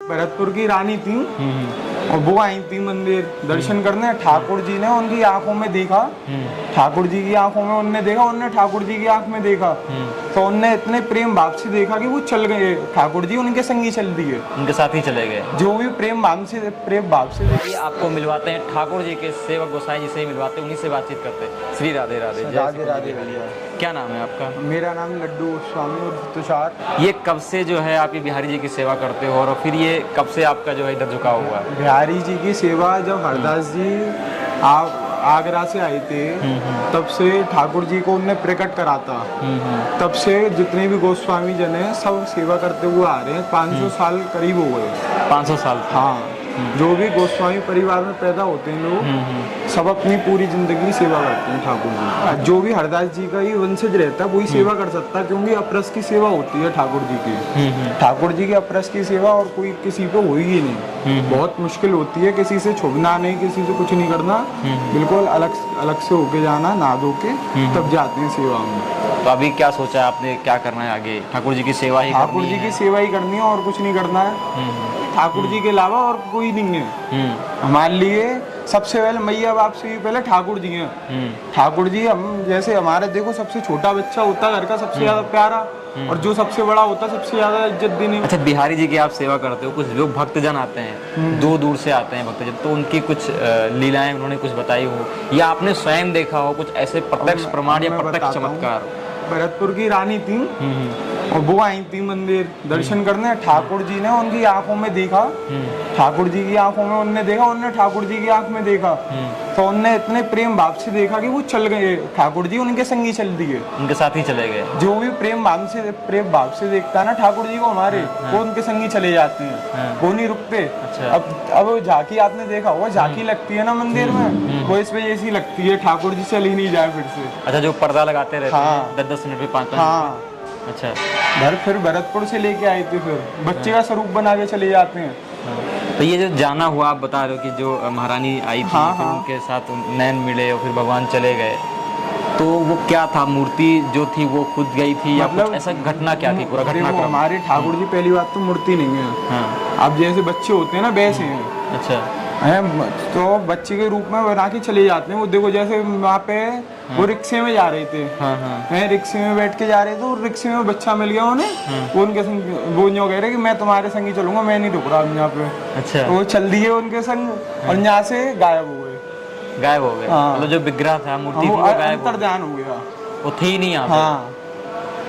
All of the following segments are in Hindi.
भरतपुर की रानी थी और वो आई थी मंदिर दर्शन करने। ठाकुर जी ने उनकी आंखों में देखा, ठाकुर जी की आंखों में उनने देखा, उनने ठाकुर जी की आंख में देखा, तो उनने इतने प्रेम भाव से देखा कि वो चल गए। ठाकुर जी उनके संग ही चल दिए, उनके साथ ही चले गए। जो भी प्रेम भाव से ये आपको मिलवाते हैं ठाकुर जी के सेवक गोसाई जी से ही मिलवाते हैं, उन्हीं से बातचीत करते हैं। श्री राधे राधे। राधे राधे भैया। क्या नाम है आपका? मेरा नाम लड्डू गोस्वामी और तुषार। ये कब से जो है आप ये बिहारी जी की सेवा करते हो और फिर ये कब से आपका जो है इधर झुकाव हुआ है? बिहारी जी की सेवा जब हरदास जी आगरा से आए थे तब से ठाकुर जी को उनने प्रकट करा था। तब से जितने भी गोस्वामी जन हैं सब सेवा करते हुए आ रहे हैं। 500 साल करीब हो गए। 500 साल? हाँ, जो भी गोस्वामी परिवार में पैदा होते हैं लोग सब अपनी पूरी जिंदगी सेवा करते हैं ठाकुर जी। जो भी हरदास जी का ही वंशज रहता है वही सेवा कर सकता है, क्योंकि अपरस की सेवा होती है ठाकुर जी की। ठाकुर जी की अपरस की सेवा और कोई किसी पे हुई ही नहीं। बहुत मुश्किल होती है, किसी से छुपना नहीं, किसी से कुछ नहीं करना, बिल्कुल अलग से होके जाना, नहा धो के तब जाते हैं सेवा में। तो अभी क्या सोचा है आपने, क्या करना है आगे? ठाकुर जी की सेवा ही ठाकुर जी की सेवा ही करनी है और कुछ नहीं करना है। ठाकुर जी के अलावा और कोई नहीं है हमारे लिए। सबसे पहले मैया बाप से ही पहले ठाकुर जी हैं। ठाकुर जी हम जैसे हमारे देखो सबसे छोटा बच्चा होता है घर का सबसे ज्यादा प्यारा, और जो सबसे बड़ा होता है सबसे ज्यादा इज्जत देनी। अच्छा, बिहारी जी की आप सेवा करते हो, कुछ लोग भक्तजन आते हैं, दूर दूर से आते हैं भक्तजन, तो उनकी कुछ लीलाएं उन्होंने कुछ बताई हो या आपने स्वयं देखा हो कुछ ऐसे प्रत्यक्ष प्रमाण या प्रत्यक्ष चमत्कार? भरतपुर की रानी थी और वो आई थी मंदिर दर्शन करने। ठाकुर जी ने उनकी आंखों में देखा, ठाकुर जी की आंखों में उनने देखा, उनने ठाकुर जी की आंख में देखा, तो उनने इतने प्रेम भाव से देखा कि वो चल गए। ठाकुर जी उनके संग ही चल दिए, उनके साथ ही चले गए। जो भी प्रेम भाव से देखता है ना ठाकुर जी को हमारे, वो उनके संग ही चले जाते हैं, वो नहीं रुकते। अच्छा। अब झांकी आपने देखा होगा, झांकी लगती है ना मंदिर में, वो इस वजह से लगती है ठाकुर जी चल ही नहीं जाए फिर से। अच्छा, जो पर्दा लगाते रहते हाँ। हैं 10-10 मिनट में 5-5 हाँ। अच्छा, फिर भरतपुर से लेके आए थे, फिर बच्चे का स्वरूप बना के चले जाते हैं। तो ये जो जाना हुआ आप बता रहे हो कि जो महारानी आई थी, हाँ, फिर हाँ। उनके साथ नैन मिले और फिर भगवान चले गए, तो वो क्या था? मूर्ति जो थी वो खुद गई थी या मतलब कुछ ऐसा घटना क्या थी? पूरा घटनाक्रम। हमारे ठाकुर जी पहली बात तो मूर्ति नहीं है। हाँ। अब जैसे बच्चे होते हैं ना वैसे हैं। अच्छा। हैं तो बच्चे के रूप में बना के चले जाते हैं। वो देखो जैसे वहाँ पे वो रिक्शे में जा रहे थे। हाँ हाँ। हैं रिक्शे में बैठ के जा रहे थे और रिक्शे में बच्चा मिल गया उन्हें। वो उनके संग वो यूँ कह रहे कि मैं तुम्हारे संग ही चलूंगा, मैं नहीं रुक रहा यहाँ पे। अच्छा। तो वो चल दिए उनके संग और यहाँ से गायब हो गए। गायब हो गए? हाँ। मतलब जो विग्रह था, मूर्ति थी, वो वो गायब हो अंतर गई। ध्यान हो गया, वो थी नहीं यहाँ पे। हाँ।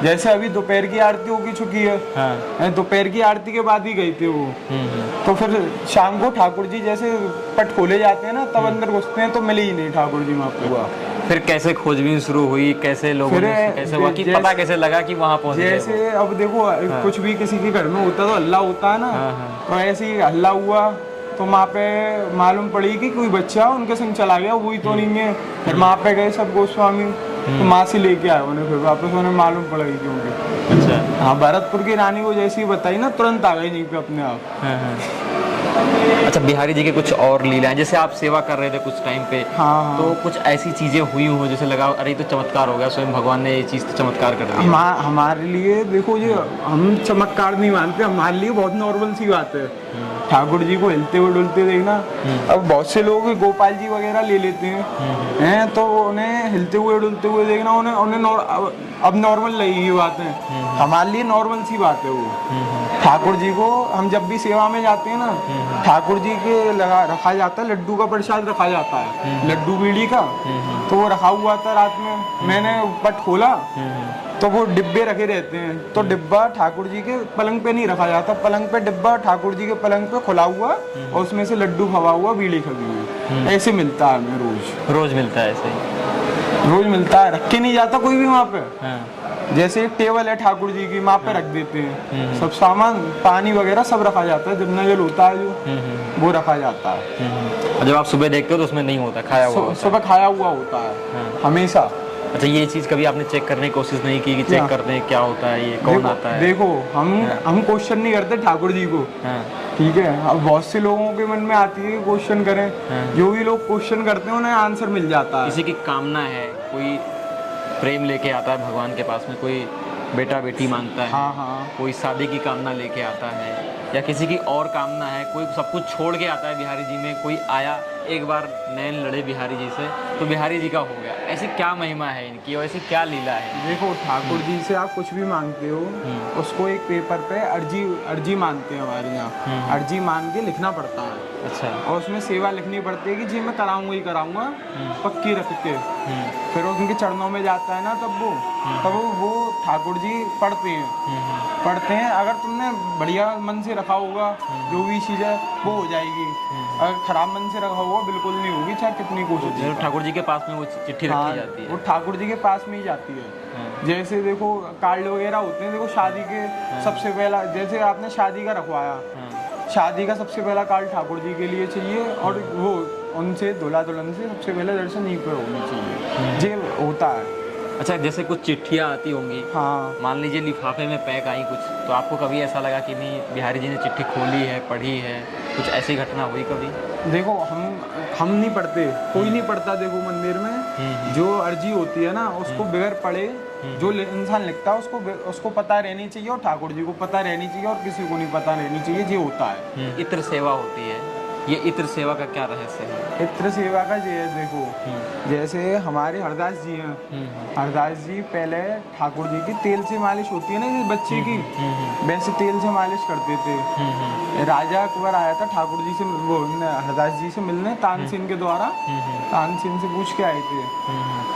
जैसे अभी दोपहर की आरती होगी चुकी है, हाँ। दोपहर की आरती के बाद ही गए थे वो। तो फिर शाम को ठाकुर जी जैसे पट खोले जाते हैं ना तब अंदर घुसते हैं, तो मिले ही नहीं ठाकुर जी वहाँ पे। फिर कैसे खोजबीन शुरू हुई, कैसे लोगों ने कैसे हुआ कि पता कैसे लगा कि वहाँ पहुँच गए? जैसे अब देखो कुछ भी किसी के घर में होता तो हल्ला होता है ना, तो ऐसे ही हल्ला हुआ तो वहाँ पे मालूम पड़ी कि कोई बच्चा उनके संग चला गया, वही तो नहीं है। फिर वहाँ पे गए सब गोस्वामी, तो माँ से लेके आए उन्हें, फिर वापस उन्हें मालूम पड़ गई क्योंकि। अच्छा। हाँ, भरतपुर की रानी को जैसी बताई ना तुरंत आ गई यहीं पे अपने आप। अच्छा, बिहारी जी के कुछ और लीलाएं, जैसे आप सेवा कर रहे थे कुछ टाइम पे, हाँ। तो कुछ ऐसी चीजें हुई हो जैसे लगा अरे तो चमत्कार हो गया, स्वयं भगवान ने ये चीज तो चमत्कार कर दिया? हमारे लिए देखो ये हम चमत्कार नहीं मानते, हमारे लिए बहुत नॉर्मल सी बात है ठाकुर जी को हिलते हुए डुलते देखना। अब बहुत से लोग गोपाल जी वगैरह ले लेते हैं तो उन्हें हिलते हुए डुलते हुए देखना उन्हें अब नॉर्मल लगी ये बात है। हमारे लिए नॉर्मल सी बात है वो। ठाकुर जी को हम जब भी सेवा में जाते हैं ना, ठाकुर जी के रखा जाता है, लड्डू का प्रसाद रखा जाता है, लड्डू बीड़ी का। तो वो रखा हुआ था रात में, मैंने पट खोला तो वो डिब्बे रखे रहते हैं, तो डिब्बा ठाकुर जी के पलंग पे नहीं रखा जाता, पलंग पे डिब्बा ठाकुर जी के पलंग पे खुला हुआ और उसमें से लड्डू खवा हुआ बीड़ी खबी हुई। ऐसे मिलता है हमें रोज मिलता है? ऐसे रोज मिलता है, रख के नहीं जाता कोई भी वहाँ पे। हाँ। जैसे एक टेबल है ठाकुर जी की, वहाँ पे रख देते हैं सब सामान, पानी वगैरह सब रखा जाता है, जमुना जल होता है जो वो रखा जाता है। और जब आप सुबह देखते हो तो उसमें नहीं होता, खाया हुआ? सुबह खाया हुआ होता है हमेशा। अच्छा, ये चीज कभी आपने चेक करने की कोशिश नहीं की कि चेक करते हैं क्या होता है, ये कौन आता है? देखो हम क्वेश्चन नहीं करते ठाकुर जी को, ठीक है। अब बहुत से लोगों के मन में आती है क्वेश्चन करें, जो भी लोग क्वेश्चन करते हैं उन्हें आंसर मिल जाता है। किसी की कामना है, कोई प्रेम लेके आता है भगवान के पास में, कोई बेटा बेटी मांगता है, हाँ हाँ कोई शादी की कामना लेके आता है या किसी की और कामना है, कोई सब कुछ छोड़ के आता है बिहारी जी में। कोई आया एक बार नैन लड़े बिहारी जी से तो बिहारी जी का हो गया। ऐसी क्या महिमा है इनकी और ऐसी क्या लीला है? देखो, ठाकुर जी से आप कुछ भी मांगते हो, उसको एक पेपर पे अर्जी मानते हैं हमारे यहाँ। अर्जी मान के लिखना पड़ता है। अच्छा। और उसमें सेवा लिखनी पड़ती है कि जी मैं कराऊंगा ही कराऊंगा, पक्की रख के। फिर वो उनके चरणों में जाता है ना, तब वो ठाकुर जी पढ़ते हैं। अगर तुमने बढ़िया मन से रखा होगा, जो भी चीज़ है वो हो जाएगी। अगर खराब मन से रखा होगा बिल्कुल नहीं होगी, चाहे कितनी कोशिश हो। ठाकुर जी के पास में वो चिट्ठी रखी जाती है, वो ठाकुर जी के पास में ही जाती है। जैसे देखो कार्ड वगैरह होते हैं, देखो शादी के सबसे पहला, जैसे आपने शादी का रखवाया, शादी का सबसे पहला कार्ड ठाकुर जी के लिए चाहिए। और वो उनसे दूल्हा दुल्हन से सबसे पहले दर्शन यहीं पर होनी चाहिए, ये होता है। अच्छा, जैसे कुछ चिट्ठियाँ आती होंगी, हाँ, मान लीजिए लिफाफे में पैक आई कुछ, तो आपको कभी ऐसा लगा कि नहीं बिहारी जी ने चिट्ठी खोली है, पढ़ी है, कुछ ऐसी घटना हुई कभी? देखो हम नहीं पढ़ते, कोई नहीं पढ़ता। देखो मंदिर में जो अर्जी होती है ना, उसको बगैर पढ़े जो इंसान लिखता है उसको पता रहनी चाहिए, और ठाकुर जी को पता रहनी चाहिए, और किसी को नहीं पता रहनी चाहिए। ये होता है। इत्र सेवा होती है, ये इत्र सेवा का क्या रहस्य है? इत्र सेवा का ये है, देखो जैसे हमारे हरदास जी हैं, हरदास जी पहले ठाकुर जी की तेल से मालिश होती है ना जिस बच्चे की, वैसे तेल से मालिश करते थे। राजा अकबर आया था ठाकुर जी से, वो हरदास जी से मिलने, तानसेन के द्वारा। तानसेन से पूछ के आए थे,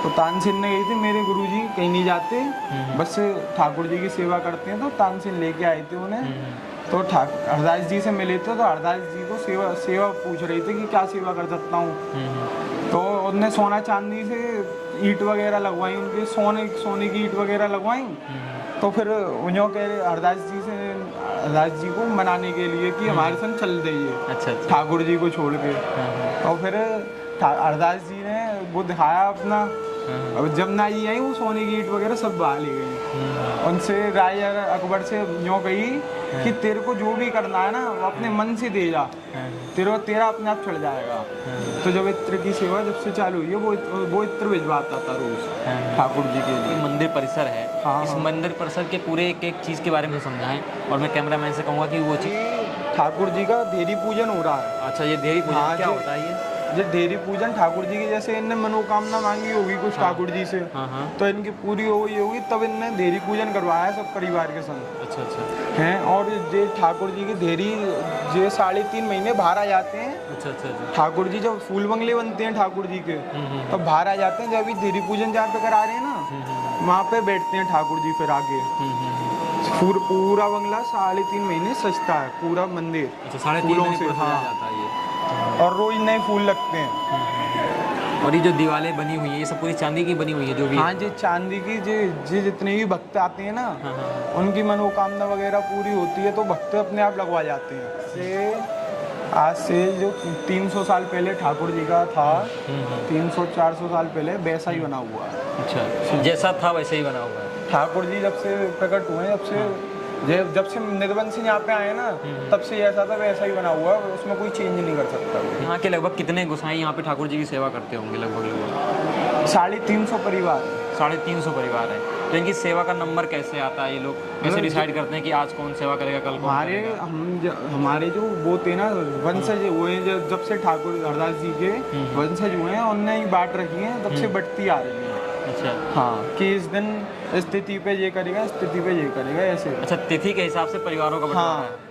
तो तानसेन ने कही थी मेरे गुरुजी कहीं नहीं जाते, बस ठाकुर जी की सेवा करते हैं। तो तानसेन लेके आए थे उन्हें, तो हरदास जी से मिले थे, तो हरदास जी को सेवा पूछ रही थी कि क्या सेवा कर सकता हूँ। तो उनने सोना चांदी से ईंट वगैरह लगवाई, उनके सोने की ईंट वगैरह लगवाई। तो फिर उन्होंने कह रहे हरदास जी को मनाने के लिए कि हमारे संग चल जाइए, अच्छा। ठाकुर जी को छोड़ के। तो फिर हरदास जी ने वो दिखाया अपना। अब जब नाई आई, वो सोने की ईंट वगैरह सब बहा ली गई। उनसे राजा अकबर से यूँ कही कि तेरे को जो भी करना है ना, वो अपने मन से दे जा, तेरा अपने आप चढ़ जाएगा। तो जब इत्र की सेवा जब से चालू हुई है, वो इत्र भिजवाता था रोज ठाकुर जी के लिए। मंदिर परिसर है, हाँ, इस मंदिर परिसर के पूरे एक चीज़ के बारे में समझाएं, और मैं कैमरामैन से कहूँगा कि वो चीज़। ठाकुर जी का देरी पूजन हो रहा है। अच्छा, ये देरी पूजन क्या होता है? ये देरी पूजन ठाकुर जी की, जैसे इनने मनोकामना मांगी होगी कुछ ठाकुर जी से, तो इनकी पूरी हो गई होगी, तब इनने देरी पूजन करवाया है सब परिवार के संग। अच्छा। हैं, और ये ठाकुर जी की देरी ये 3.5 महीने बाहर आ जाते हैं। अच्छा। ठाकुर जी जब फूल बंगले बनते हैं ठाकुर जी के, तब बाहर आ जाते हैं। जब अभी देरी पूजन जहाँ पे करा रहे हैं ना, वहाँ पे बैठते हैं ठाकुर जी। फिर आगे पूरा बंगला 3.5 महीने सजता है, पूरा मंदिर। अच्छा, 3.5 महीने से जाता है ये। और रोज नए फूल लगते हैं। और ये जो दीवारें बनी हुई है, ये सब पूरी चांदी की बनी हुई है जो भी? हाँ जी, चांदी की। जी जितने भी भक्त आते हैं ना, उनकी मनोकामना वगैरह पूरी होती है, तो भक्त अपने आप लगवा जाते हैं। आज से जो 300 साल पहले ठाकुर जी का था, 300-400 साल पहले वैसा ही बना हुआ है। अच्छा, जैसा था वैसे ही बना हुआ है। ठाकुर जी जब से प्रकट हुए, जब से निर्वंश यहाँ पे आए ना, तब से ऐसा था वैसा ही बना हुआ है, उसमें कोई चेंज नहीं कर सकता। यहाँ के लगभग कितने गोसाई यहाँ पे ठाकुर जी की सेवा करते होंगे? लगभग 350 परिवार। 350 परिवार है। तो इनकी सेवा का नंबर कैसे आता है? ये लोग कैसे डिसाइड करते हैं कि आज कौन सेवा करेगा, कल कौन करेगा? हमारे जो वो थे ना वंशज हुए, जब से ठाकुर हरदास जी के वंशज हुए हैं, उनने ही बांट रखी है, तब से बढ़ती आ रही है। अच्छा। हाँ, कि इस दिन स्थिति पे ये करेगा, स्थिति पे ये करेगा, ऐसे। अच्छा, तिथि के हिसाब से परिवारों का बंटवारा है।